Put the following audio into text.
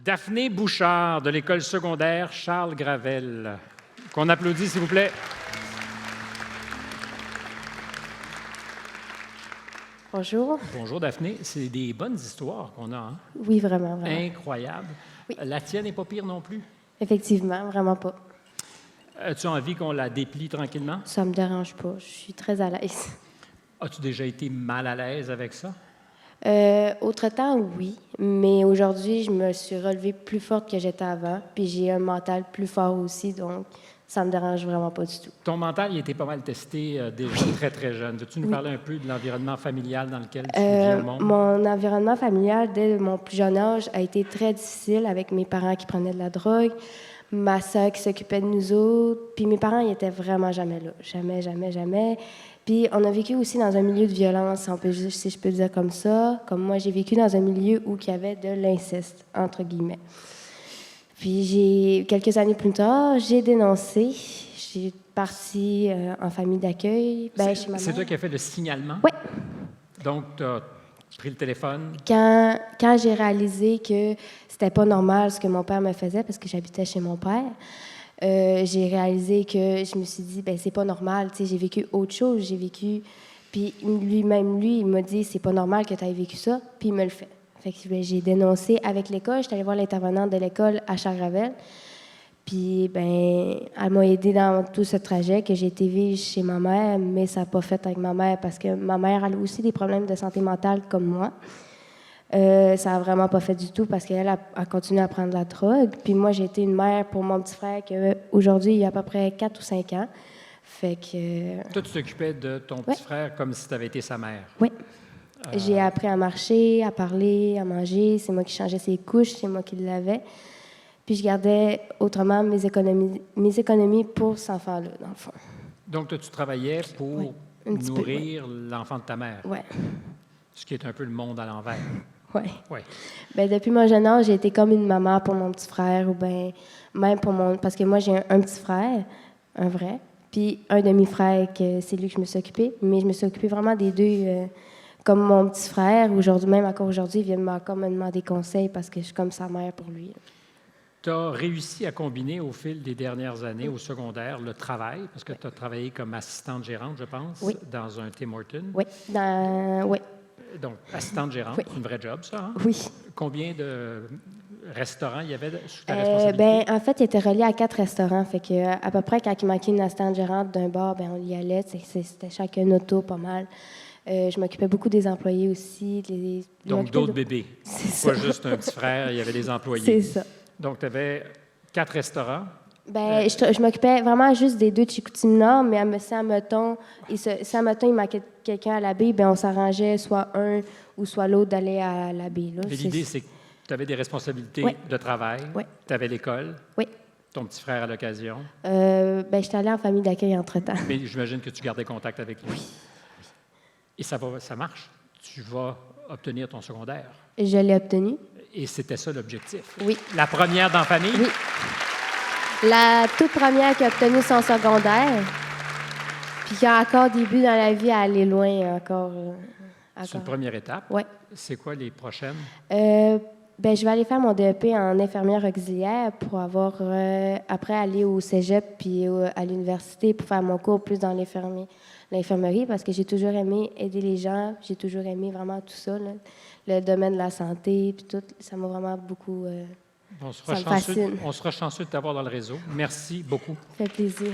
Daphné Bouchard, de l'école secondaire Charles Gravel. Qu'on applaudit, s'il vous plaît. Bonjour. Bonjour, Daphné. C'est des bonnes histoires qu'on a, hein? Oui, vraiment, vraiment. Incroyable. Oui. La tienne n'est pas pire non plus? Effectivement, vraiment pas. As-tu envie qu'on la déplie tranquillement? Ça me dérange pas. Je suis très à l'aise. As-tu déjà été mal à l'aise avec ça? Autre-temps, oui. Mais aujourd'hui, je me suis relevée plus forte que j'étais avant. Puis j'ai un mental plus fort aussi, donc ça me dérange vraiment pas du tout. Ton mental, il était pas mal testé déjà très, très jeune. Veux-tu nous parler un peu de l'environnement familial dans lequel tu vis au monde? Mon environnement familial, dès mon plus jeune âge, a été très difficile avec mes parents qui prenaient de la drogue, ma soeur qui s'occupait de nous autres. Puis mes parents, ils étaient vraiment jamais là. Jamais, jamais, jamais. Puis on a vécu aussi dans un milieu de violence, si je peux dire comme ça. Comme moi, j'ai vécu dans un milieu où il y avait de l'inceste, entre guillemets. Puis quelques années plus tard, j'ai dénoncé. J'ai parti en famille d'accueil, chez ma mère. C'est toi qui as fait le signalement? Oui. Donc, tu as pris le téléphone? Quand j'ai réalisé que c'était pas normal ce que mon père me faisait, parce que j'habitais chez mon père, j'ai réalisé que je me suis dit, c'est pas normal, tu sais, j'ai vécu autre chose, j'ai vécu... Puis lui, il m'a dit, c'est pas normal que tu aies vécu ça, puis il me le fait. Fait que j'ai dénoncé avec l'école, j'étais allée voir l'intervenante de l'école à Charles-Gravel, puis elle m'a aidée dans tout ce trajet que j'ai été vivre chez ma mère, mais ça n'a pas fait avec ma mère, parce que ma mère, elle a aussi des problèmes de santé mentale comme moi. Ça n'a vraiment pas fait du tout parce qu'elle a continué à prendre de la drogue. Puis moi, j'ai été une mère pour mon petit frère qu'aujourd'hui, il y a à peu près 4 ou 5 ans. Fait que... Toi, tu t'occupais de ton petit frère comme si tu avais été sa mère. Oui. J'ai appris à marcher, à parler, à manger. C'est moi qui changeais ses couches, c'est moi qui le lavais. Puis je gardais autrement mes économies pour cet enfant-là, dans le fond. Donc, toi, tu travaillais pour nourrir l'enfant de ta mère. Oui. Ce qui est un peu le monde à l'envers. Oui. Oui. Depuis mon jeune âge, j'ai été comme une maman pour mon petit frère ou même pour mon... Parce que moi, j'ai un petit frère, un vrai, puis un demi-frère, que c'est lui que je me suis occupée. Mais je me suis occupée vraiment des deux, comme mon petit frère. Même encore aujourd'hui, il vient encore me demander conseil parce que je suis comme sa mère pour lui. Tu as réussi à combiner au fil des dernières années au secondaire le travail, parce que tu as travaillé comme assistante gérante, je pense, dans un Tim Hortons. Oui, oui. Donc, assistante gérante, c'est une vraie job, ça, hein? Oui. Combien de restaurants il y avait sous ta responsabilité? En fait, il était relié à 4 restaurants. Fait que, à peu près, quand il manquait une assistante gérante d'un bar, on y allait. C'était chacun auto, pas mal. Je m'occupais beaucoup des employés aussi. Donc, d'autres bébés. C'est pas ça. juste un petit frère, il y avait des employés. C'est ça. Donc, tu avais 4 restaurants. Je m'occupais vraiment juste des 2 de Chicoutimi Nord, mais si, admettons, il manquait quelqu'un à la baie, on s'arrangeait soit un ou soit l'autre d'aller à la baie. L'idée, c'est que tu avais des responsabilités de travail. Tu avais l'école. Oui. Ton petit frère à l'occasion. J'étais allée en famille d'accueil entre-temps. Mais j'imagine que tu gardais contact avec lui. Oui. Et ça marche. Tu vas obtenir ton secondaire. Je l'ai obtenu. Et c'était ça l'objectif. Oui. La première dans la famille? Oui. La toute première qui a obtenu son secondaire, puis qui a encore des buts dans la vie à aller loin encore. C'est une première étape. Oui. C'est quoi les prochaines? Je vais aller faire mon DEP en infirmière auxiliaire pour après aller au cégep puis à l'université pour faire mon cours plus dans l'infirmerie parce que j'ai toujours aimé aider les gens. J'ai toujours aimé vraiment tout ça, là, le domaine de la santé puis tout. Ça m'a vraiment beaucoup... On sera chanceux de t'avoir dans le réseau. Merci beaucoup. Ça fait plaisir.